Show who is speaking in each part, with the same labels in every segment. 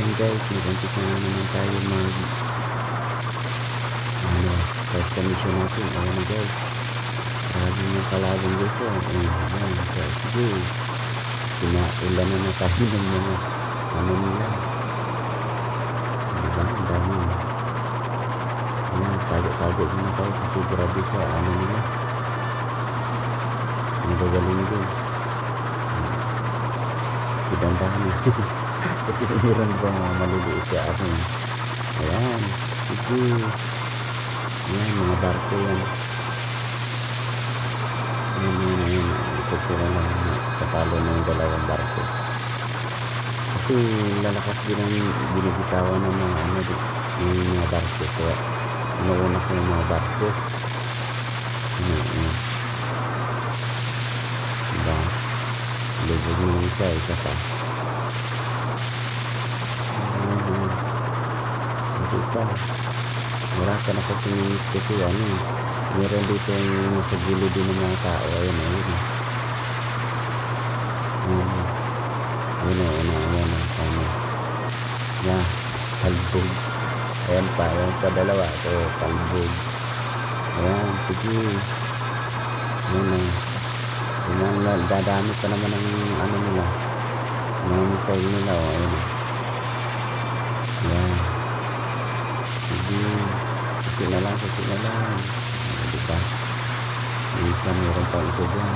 Speaker 1: Ayan guys, mag-umpisa na naman tayo first mission natin. Ayan na guys, grabe yung kalaban guys. Ayan, so, sige, pinailan na tayo ng mga nila, diba, ang dami. Ayan, tago-tago muna tayo kasi grabe ka, nila, nagagaling din. Idandahan na kasi meron ba maliliit ka ako. Ayan, sige, ayan, mga barko yan. Ayan, ito sila lang katalo ng dalawang barko kasi lalakas din ang binibitawan ng mga barko, kaya inuuna ko yung mga barko. Diba, lubog ng isa pa. Hindi pa murakan ako sumingit kasi meron dito yung nasa gilid din ng mga tao. Ayun kalbog. Ayan pa dalawa. Ito, kalbog. Ayan, sige. Ayan, dadami pa naman ang nila, mga missile nila. Ayan. Ayan, sige, kasi na lang. Diba, isa meron pa isa dyan.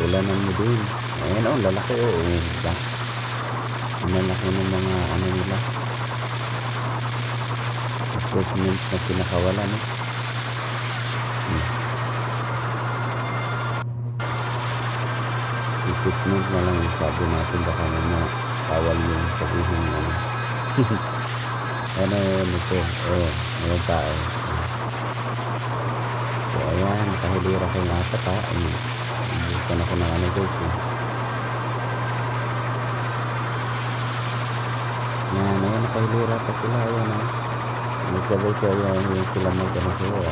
Speaker 1: Ulanan mo din. Ayan, lalaki. Diba, ang lalaki ng mga nila, equipment na pinakawalan. Equipment na lang sabi natin, baka na kawal yung sabihin ito. Mayroon tao. So ayan, nakahilira ko yung apat bukan ako ng guys. Ayan, nakahilira pa sila. Ayan, nagsabay-sabay yung sila magkanakuha.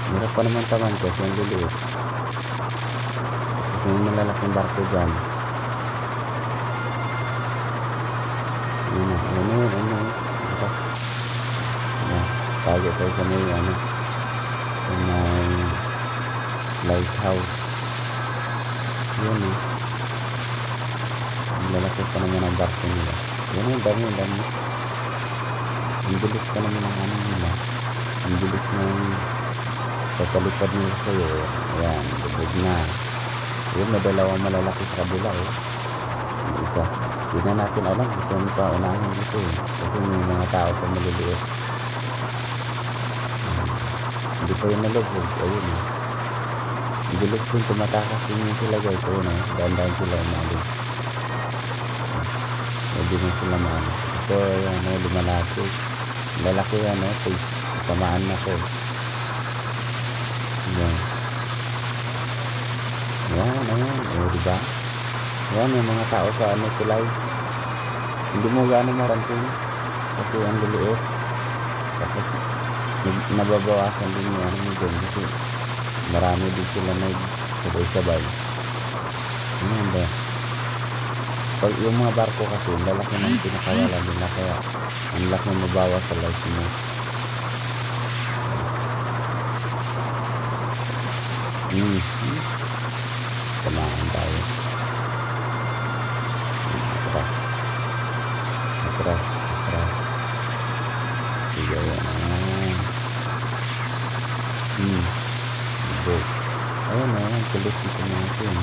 Speaker 1: Hirap pa naman taman kasi yung liliit. Kasi yung malalaking barko dyan. Tapos tago tayo sa may sa may lighthouse. Yun ang lalaki pa naman ang barko nila. Yun ang dami. Ang bilis pa naman ang nila. Ang bilis ng pagkalipad nila sa'yo. Ayan, bubog na. Yun, may dalawang malalaki sa kabila. Yung isa, hindi na natin alam kung saan pa unahin dito. Kasi may mga tao pa maliliit. Hindi pa yung nalubog. Ayun. Ang bilis din, tumatakas din sila guys. Ayun, dahan-dahan sila umalis. Hindi na sila maano. Ito, ayan, lumalaki. Lalaki tamaan na ko. Ayan, diba? Ayan, yung mga tao sa tulay. Hindi mo gano'ng maransin kasi ang liliit. Tapos nababawasan din yung dyan kasi marami din sila sabay-sabay. Ayan ba? Pag yung mga barko kasi lalaki ng pinakawalan nila, kaya ang laki mabawas sa life mo. Tamaan tayo. Atras. Sige, ayan, kulit dito natin.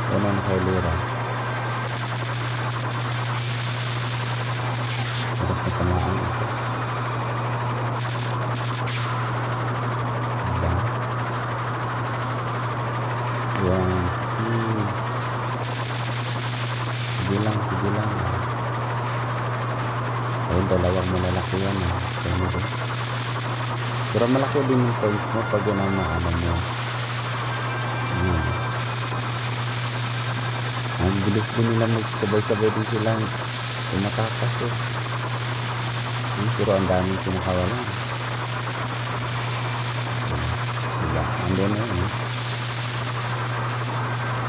Speaker 1: Ayan ang nakailira. Harap na tamaan isa. Ayan, sige lang. Ayun, dalawang malalaki yan. Pero malaki din yung points mo pag yun ang maano mo. Ang bilis din nila magsabay-sabay din silang tumatakas. Pero ang daming pinakawalan. Diba? Andun na yun.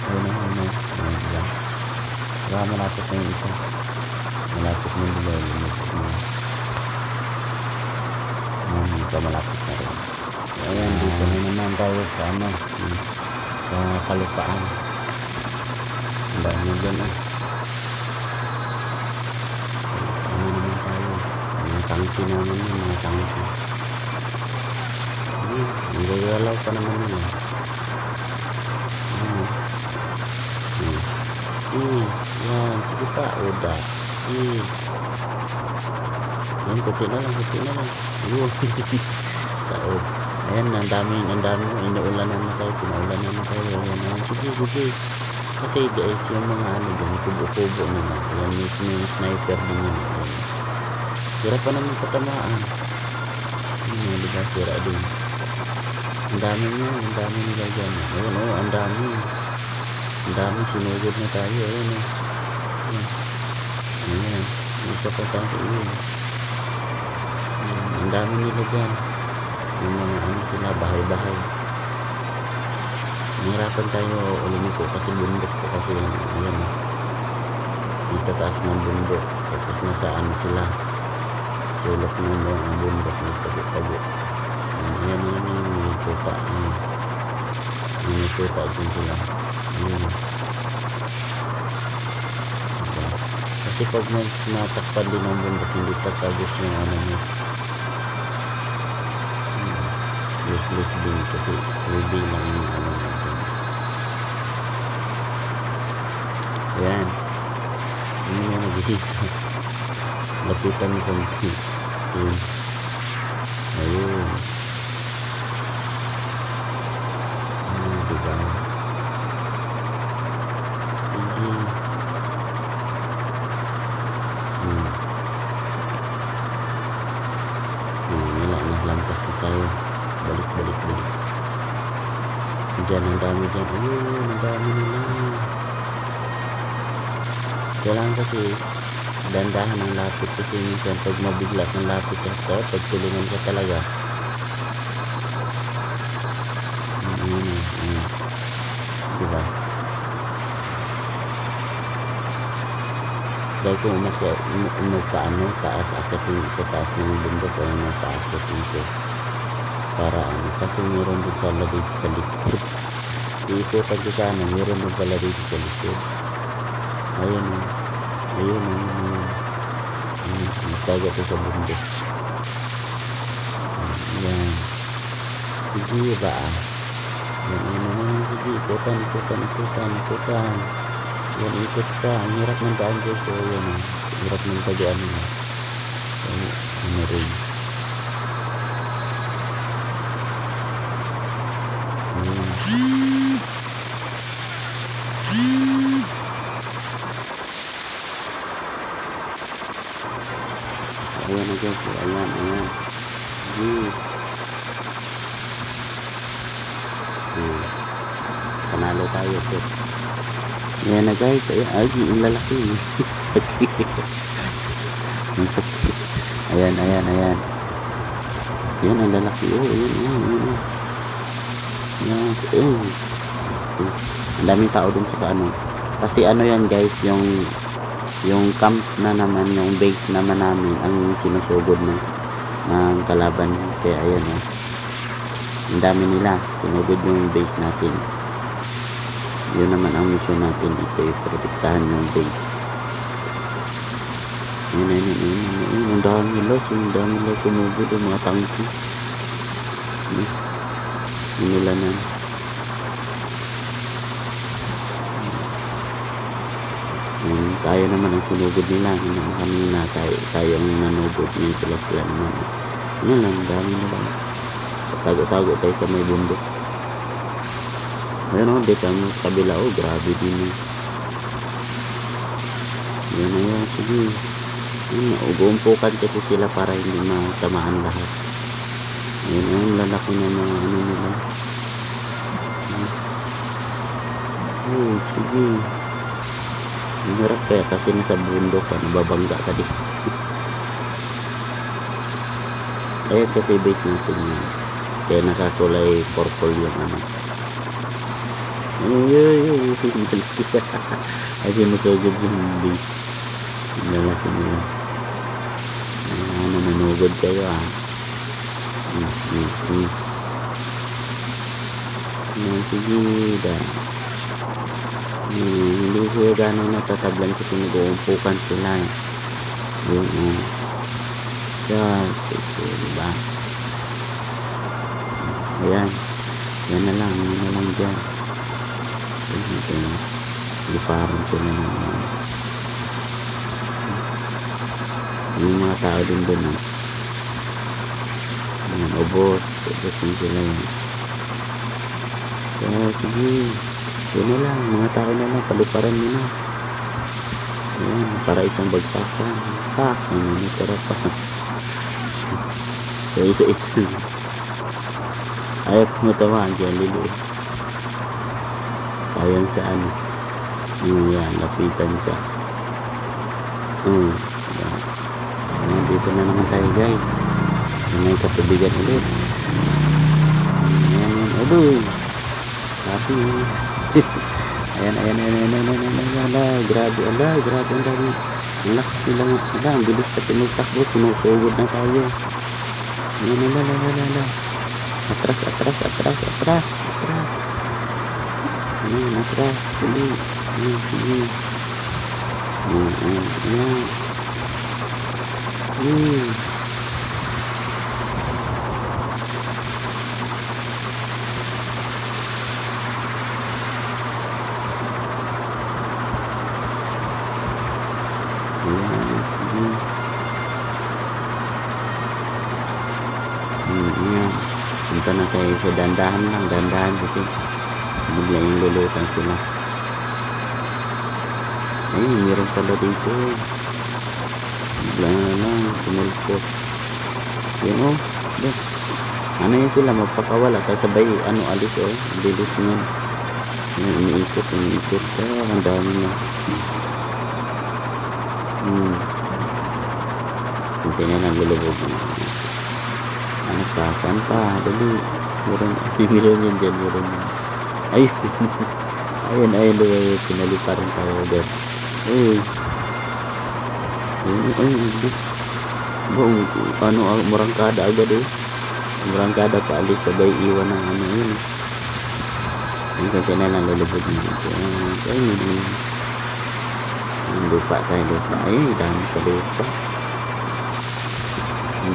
Speaker 1: Ayun. Diba? Baka malapit na yung isa. Malapit na yung diba. Isa malapit na rin. Ayan, dito na naman tayo sa ano. Sa kalupaan. Ang dami dyan ano naman tayo. Mga tangki naman yun. Mga tangki. Nagagalaw pa naman yun. Yan, sige pa, uda. Yan, puti na lang. Taod. Ayan, ang dami, inuulanan na tayo, pinaulanan na tayo. Ayan, sige. Kasi guys, yung mga ano dyan, kubo-kubo na na. Ayan, mismo yung sniper din yun. Ayan. Sira pa naman patamaan. Ayan, diba, sira din. Ang dami nila dyan. Ayan, ang dami. Ang dami, sinugod na tayo. Ayan. Isa pa tayo. Ang dami nila dyan. Yung mga ano sila, bahay-bahay. Nahirapan tayo ulimiko kasi bundok po kasi ayan. Dito taas ng bundok. Tapos nasa ano sila. Sulok ng ang bundok. Nagtago-tago. Ayan, may kuta. May kuta dyan sila. Ayan. Kasi pag mas matakpan din ang bundok, hindi tatagos yung ano mo. Useless din kasi ready lang yung ano natin. Ayan. Ano yung nag-iisa. Lapitan mo konti. Ayun. Diba? Wala na, lampas na tayo. Balik. Diyan, ang dami dyan. Ayun, ang dami nila. Kailangan kasi dandahan ang lapit kasi minsan pag mabigla ng lapit ka, pag tulungan ka talaga. Diba? Dahil kung umagpaano, taas akit yung taas ng bundok o yung taas dito. Para ano, kasi meron din pala dito sa likod. Iikutan ko sana, meron din pala dito sa likod. Ayun. Nagtaga ito sa bundok. Yan. Sige ba? Sige, ikutan. Yan, ikot ka. Ang hirap ng daan guys. So, yan. Hirap ng tagaan nila. So, ano rin. Ayan na guys. Ayan. Panalo tayo ito. Ayan na guys. Ay, yung lalaki. Ayan. Ayan ang lalaki. Ayan. Ang daming tao dun sa ano. Kasi ano yan guys, yung camp na naman, yung base naman namin ang sinusugod ng kalaban. Kaya ayan ang dami nila, sinugod yung base natin. Yun naman ang mission natin dito, iprotektahan yung base. Ang dami nila sinugod yung mga tangki. Inulanan. Tayo naman ang sinugod nila. Kanina tayo ang nanugod niya sila naman. Yan lang, dami nila. Tago-tago tayo sa may bundok. Ayun dito ang kabila. Grabe din. Yan. Sige. Uumpukan kasi sila para hindi matamaan lahat. Ayun, lalaki na mga ano nila. Sige. Hirap kaya kasi nasa bundok ka, nababangga ka dito. Ayun kasi base natin yun. Kaya nakakulay purple yung ano. Ay, ay sinusugod yung base. Ang lalaki nila. Ano, nanugod kayo ah. Sige da. Hindi siya gano'ng natatablan kasi nag-uumpukan sila eh. Yun diba? Ayan. Yan na lang dyan. Liparan sila ng yung mga tao din dun ayan, ubos din sila yan. Kaya sige, yun na lang, mga tao na lang, paliparan nyo na. Ayan, para isang bagsakan. Pak, nanitira pa. So isa-isa ayaw pumutawa dyan, lili. Ayan sa ano, yan, lapitan ka. Dito na naman tayo guys. May katubigan ulit. Ayan, aduh. Tapi ayan. Grabe ang dami. Ang lakas nilang, ang bilis pa tinugtakbo. Sinusugod na tayo. Ayan, atras. Ayan, atras. Sige. Punta na tayo sa dandahan kasi bigla yung lulutan sila. Ay, meron pala dito bigla na lang sumulpot yun ano yun sila magpakawala kasabay alis bilis nyo iniikot ang dami na hindi na lang lulubog ano pa, saan pa dali meron yan dyan ayun pinaliparan tayo dyan bilis murangkada agad murangkada pa alis sabay iwan ng yun yung kaya na lang lulubog dito lupa ayun dami sa lupa ang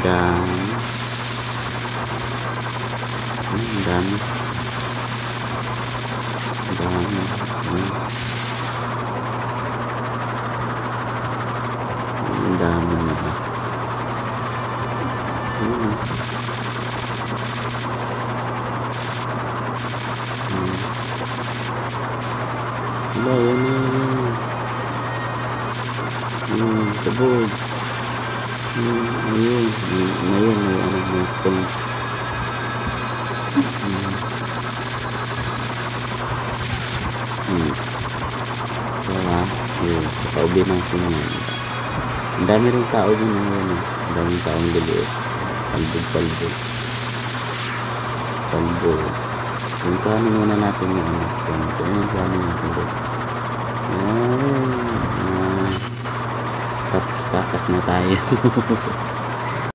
Speaker 1: dami na ba sabog ayun may points pauwi natin yan. Ang dami rin tao din ang daming taong liliit palbo yung kanin muna natin yung so yun kanin natin doon tapos takas na tayo